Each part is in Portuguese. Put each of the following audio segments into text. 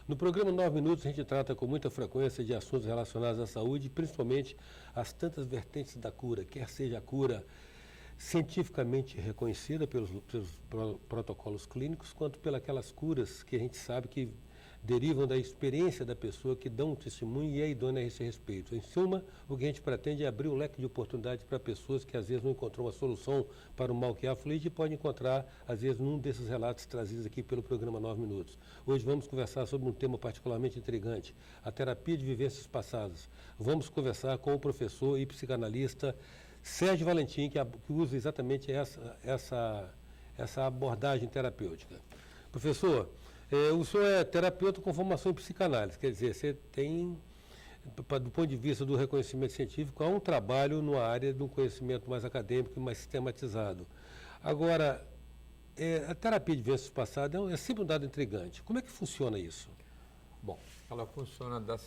No programa 9 Minutos, a gente trata com muita frequência de assuntos relacionados à saúde, principalmente as tantas vertentes da cura, quer seja a cura cientificamente reconhecida pelos protocolos clínicos, quanto pelas curas que a gente sabe que derivam da experiência da pessoa que dão um testemunho e é idônea a esse respeito. Em suma, o que a gente pretende é abrir um leque de oportunidades para pessoas que às vezes não encontrou uma solução para o mal que aflige e pode encontrar, às vezes, num desses relatos trazidos aqui pelo programa 9 Minutos. Hoje vamos conversar sobre um tema particularmente intrigante, a terapia de vivências passadas. Vamos conversar com o professor e psicanalista Sérgio Valentim, que usa exatamente essa abordagem terapêutica. Professor, o senhor é terapeuta com formação em psicanálise, quer dizer, você tem, do ponto de vista do reconhecimento científico, há um trabalho numa área de um conhecimento mais acadêmico e mais sistematizado. Agora, a terapia de vivências passadas é sempre um dado intrigante. Como é que funciona isso? Bom, ela funciona da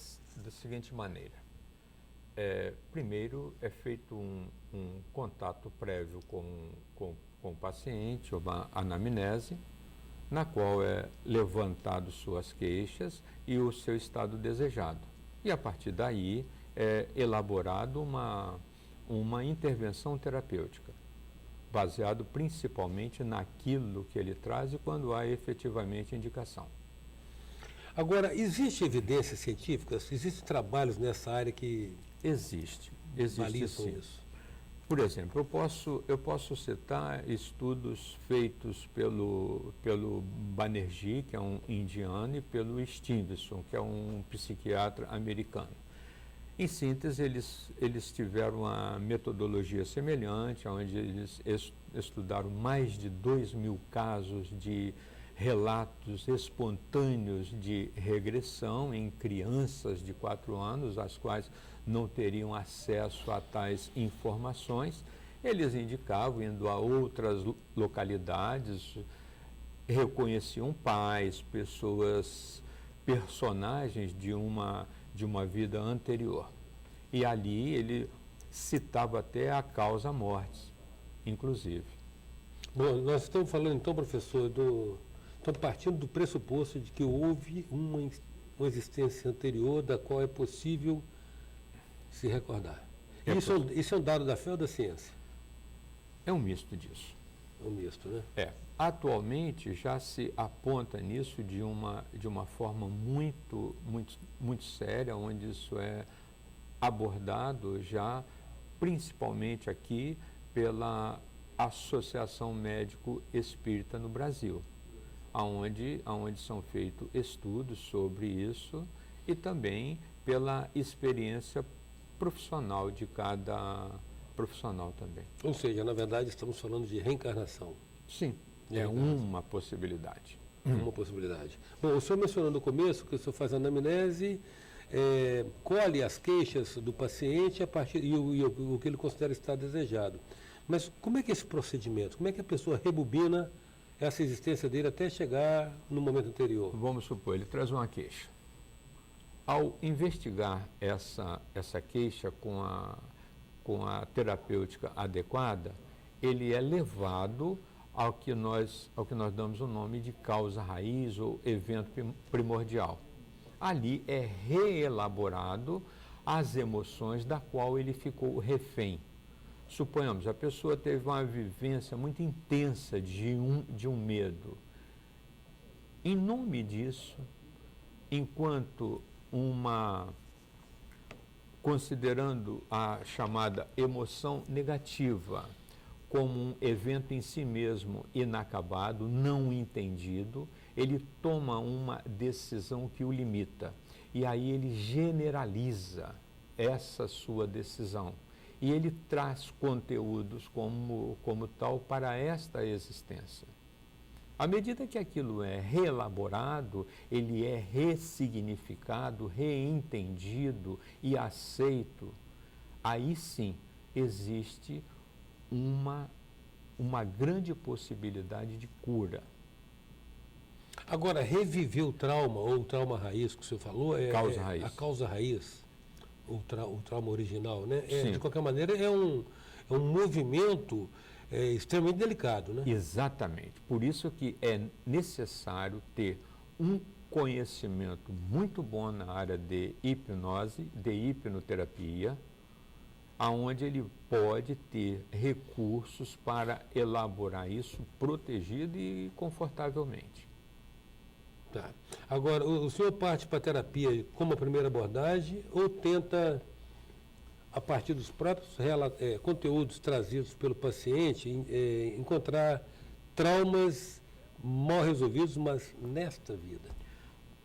seguinte maneira. Primeiro, é feito um contato prévio com o paciente, uma anamnese, na qual é levantado suas queixas e o seu estado desejado. E, a partir daí, é elaborado uma intervenção terapêutica, baseado principalmente naquilo que ele traz e quando há efetivamente indicação. Agora, existe evidência científica? Existem trabalhos nessa área que Existe balizam sim. isso? Por exemplo, eu posso citar estudos feitos pelo Banerjee, que é um indiano, e pelo Stevenson, que é um psiquiatra americano. Em síntese, eles tiveram uma metodologia semelhante, onde eles estudaram mais de 2.000 casos de relatos espontâneos de regressão em crianças de 4 anos, as quais não teriam acesso a tais informações. Eles indicavam, indo a outras localidades, reconheciam pais, personagens de uma vida anterior. E ali ele citava até a causa mortes, inclusive. Bom, nós estamos falando então, professor, estamos partindo do pressuposto de que houve uma existência anterior da qual é possível se recordar. Isso é um dado da fé ou da ciência? É um misto disso. É um misto, né? Atualmente já se aponta nisso de uma forma muito séria, onde isso é abordado já principalmente aqui pela Associação Médico Espírita no Brasil, aonde são feitos estudos sobre isso e também pela experiência profissional de cada profissional também. Ou seja, na verdade estamos falando de reencarnação. Sim, é uma possibilidade. Uma possibilidade. Bom, o senhor mencionou no começo que o senhor faz anamnese, colhe as queixas do paciente e o que ele considera estar desejado. Mas como é que é esse procedimento? Como é que a pessoa rebobina essa existência dele até chegar no momento anterior? Vamos supor, ele traz uma queixa. Ao investigar essa queixa com a terapêutica adequada, ele é levado ao que nós damos o nome de causa raiz ou evento primordial. Ali é reelaborado as emoções da qual ele ficou refém. Suponhamos, a pessoa teve uma vivência muito intensa de um medo. Em nome disso, enquanto considerando a chamada emoção negativa como um evento em si mesmo inacabado, não entendido, ele toma uma decisão que o limita. E aí ele generaliza essa sua decisão. E ele traz conteúdos como tal para esta existência. À medida que aquilo é reelaborado, ele é ressignificado, reentendido e aceito, aí sim existe uma grande possibilidade de cura. Agora, reviver o trauma, ou o trauma raiz que o senhor falou, Causa raiz. A causa raiz, o trauma original, né? Sim. De qualquer maneira, é um movimento extremamente delicado, né? Exatamente. Por isso que é necessário ter um conhecimento muito bom na área de hipnose, de hipnoterapia, aonde ele pode ter recursos para elaborar isso protegido e confortavelmente. Tá. Agora, o senhor parte para a terapia como a primeira abordagem ou tenta, a partir dos próprios conteúdos trazidos pelo paciente, encontrar traumas mal resolvidos, mas nesta vida?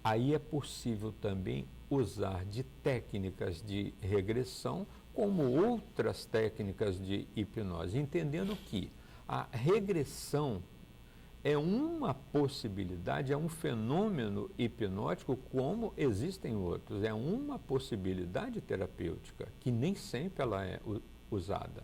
Aí é possível também usar de técnicas de regressão como outras técnicas de hipnose, entendendo que a regressão é uma possibilidade, é um fenômeno hipnótico como existem outros, é uma possibilidade terapêutica que nem sempre ela é usada.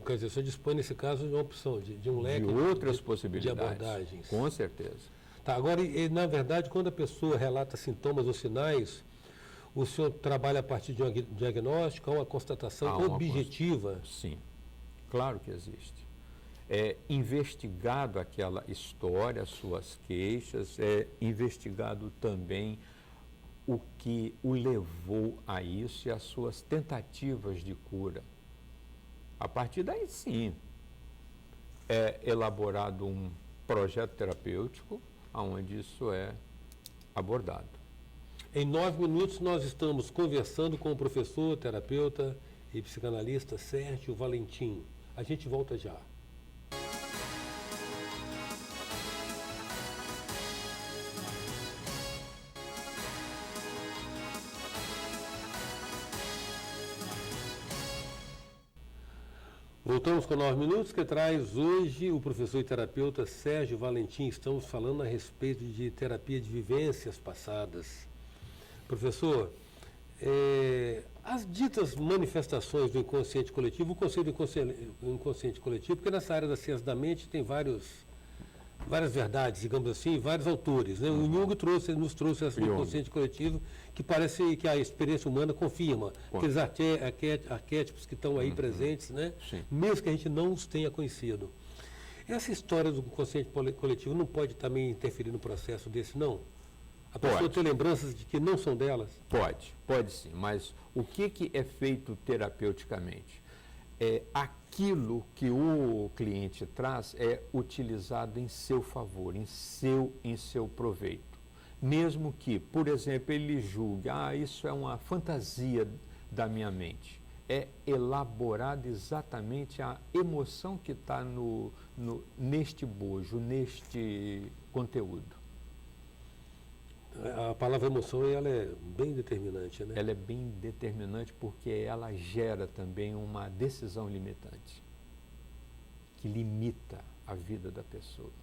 Quer dizer, o senhor dispõe nesse caso de uma opção, de um leque de outras possibilidades, de abordagens. Com certeza. Tá, agora, na verdade, quando a pessoa relata sintomas ou sinais, o senhor trabalha a partir de um diagnóstico, uma constatação objetiva? Sim, claro que existe. É investigado aquela história, as suas queixas, é investigado também o que o levou a isso e as suas tentativas de cura. A partir daí, sim, é elaborado um projeto terapêutico onde isso é abordado. Em 9 minutos, nós estamos conversando com o professor, terapeuta e psicanalista Sérgio Valentim. A gente volta já. Voltamos com 9 minutos, que traz hoje o professor e terapeuta Sérgio Valentim. Estamos falando a respeito de terapia de vivências passadas. Professor, as ditas manifestações do inconsciente coletivo, o conceito do inconsciente coletivo, porque nessa área da ciência da mente tem várias verdades, digamos assim, vários autores, né? O Jung nos trouxe esse inconsciente coletivo, que parece que a experiência humana confirma aqueles arquétipos que estão aí presentes, né? Mesmo que a gente não os tenha conhecido. Essa história do inconsciente coletivo não pode também interferir no processo desse, não? A pessoa tem lembranças de que não são delas? Pode sim, mas o que é feito terapeuticamente? Aquilo que o cliente traz é utilizado em seu favor, em seu proveito. Mesmo que, por exemplo, ele julgue, isso é uma fantasia da minha mente. É elaborada exatamente a emoção que está neste bojo, neste conteúdo. A palavra emoção, ela é bem determinante, né? Ela é bem determinante porque ela gera também uma decisão limitante, que limita a vida da pessoa.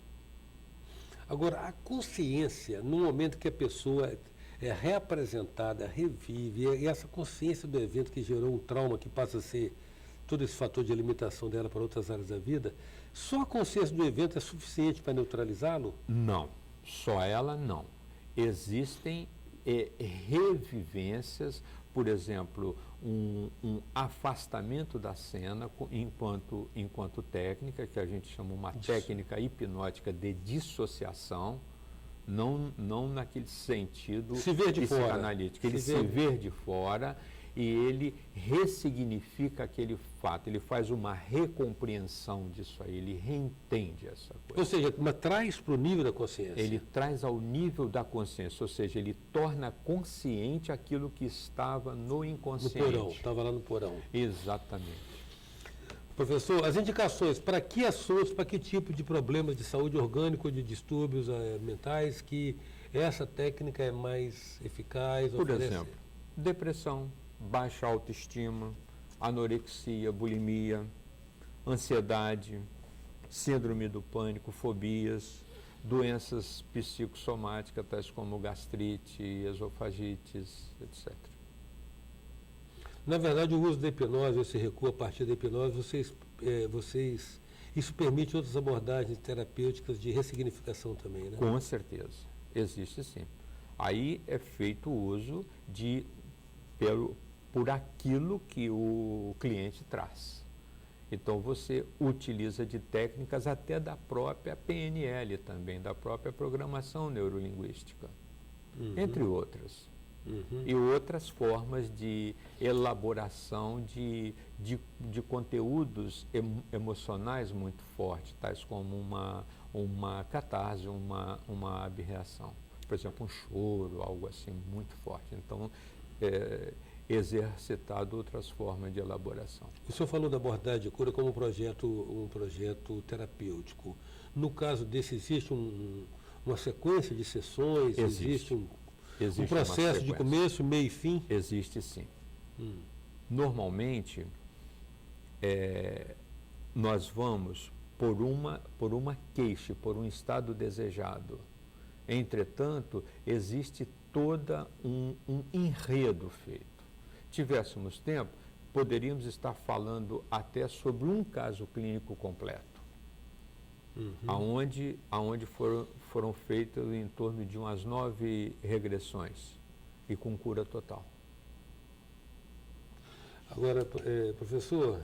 Agora, a consciência, no momento que a pessoa é reapresentada, revive, e essa consciência do evento que gerou um trauma, que passa a ser todo esse fator de limitação dela para outras áreas da vida, só a consciência do evento é suficiente para neutralizá-lo? Não, só ela não. Existem revivências, por exemplo, um afastamento da cena enquanto técnica, que a gente chama uma técnica hipnótica de dissociação, não naquele sentido psicanalítico. Ele se vê de fora e ele ressignifica aquele fato, ele faz uma recompreensão disso aí, ele reentende essa coisa. Ou seja, mas traz para o nível da consciência. Ele traz ao nível da consciência, ou seja, ele torna consciente aquilo que estava no inconsciente. No porão, estava lá no porão. Exatamente. Professor, as indicações, para que assuntos, para que tipo de problemas de saúde orgânica ou de distúrbios mentais que essa técnica é mais eficaz? Por exemplo, depressão, baixa autoestima, anorexia, bulimia, ansiedade, síndrome do pânico, fobias, doenças psicossomáticas, tais como gastrite, esofagites, etc. Na verdade, o uso da hipnose, esse recuo a partir da hipnose, isso permite outras abordagens terapêuticas de ressignificação também, né? Com certeza, existe sim. Aí é feito o uso por aquilo que o cliente traz. Então você utiliza de técnicas até da própria PNL também, da própria programação neurolinguística, entre outras. E outras formas de elaboração de conteúdos emocionais muito fortes, tais como uma catarse, uma aberração. Por exemplo, um choro, algo assim muito forte. Então, exercitado outras formas de elaboração. O senhor falou da abordagem de cura como um projeto terapêutico. No caso desse, existe uma sequência de sessões? Existe um processo de começo, meio e fim? Existe sim. Normalmente, nós vamos por uma queixa, por um estado desejado. Entretanto, existe todo um enredo feito. Tivéssemos tempo, poderíamos estar falando até sobre um caso clínico completo, aonde foram feitas em torno de umas 9 regressões e com cura total. Agora, professor,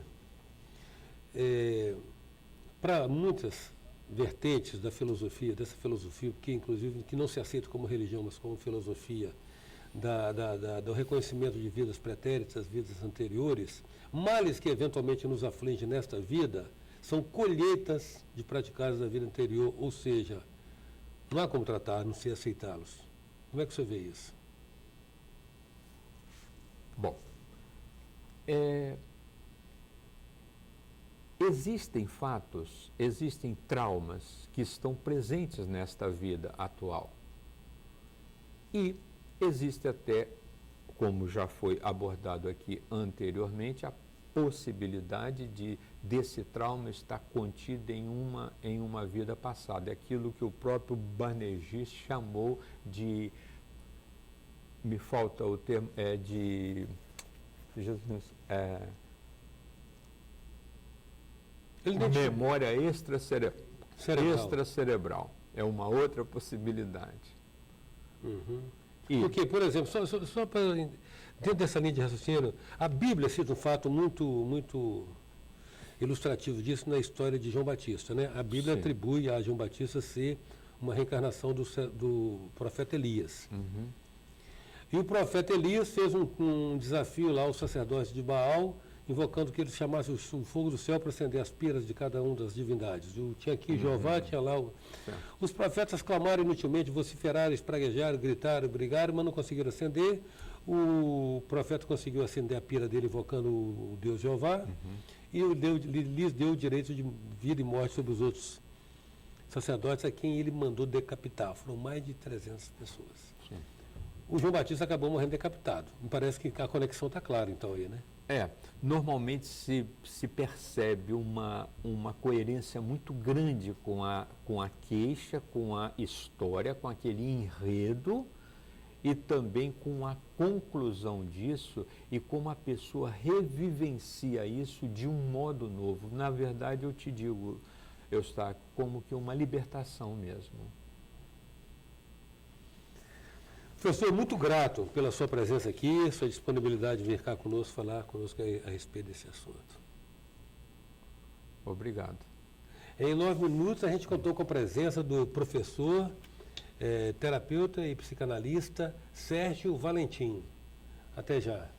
para muitas vertentes dessa filosofia, que inclusive que não se aceita como religião, mas como filosofia, do reconhecimento de vidas pretéritas, vidas anteriores, males que eventualmente nos afligem nesta vida, são colheitas de praticados da vida anterior, ou seja, não há como tratar, não sei aceitá-los. Como é que você vê isso? Bom, existem fatos, existem traumas que estão presentes nesta vida atual. E existe até, como já foi abordado aqui anteriormente, a possibilidade desse trauma estar contido em uma vida passada. É aquilo que o próprio Banerjee chamou de, me falta o termo, memória extracerebral. É uma outra possibilidade. Porque, por exemplo, só para, dentro dessa linha de raciocínio, a Bíblia cita um fato muito ilustrativo disso na história de João Batista, né? A Bíblia atribui a João Batista ser uma reencarnação do profeta Elias. E o profeta Elias fez um desafio lá aos sacerdotes de Baal, invocando que eles chamassem o fogo do céu para acender as piras de cada uma das divindades. Tinha aqui Jeová, tinha lá... Os profetas clamaram inutilmente, vociferaram, espraguejaram, gritaram, brigaram, mas não conseguiram acender. O profeta conseguiu acender a pira dele, invocando o Deus Jeová, e lhes deu o direito de vida e morte sobre os outros sacerdotes, a quem ele mandou decapitar. Foram mais de 300 pessoas. O João Batista acabou morrendo decapitado. Me parece que a conexão está clara, então, aí, né? Normalmente se percebe uma coerência muito grande com a queixa, com a história, com aquele enredo e também com a conclusão disso e como a pessoa revivencia isso de um modo novo. Na verdade, eu te digo, Eustáquio, como que uma libertação mesmo. Professor, muito grato pela sua presença aqui, sua disponibilidade de vir cá conosco, falar conosco a respeito desse assunto. Obrigado. Em 9 minutos, a gente contou com a presença do professor, terapeuta e psicanalista Sérgio Valentim. Até já.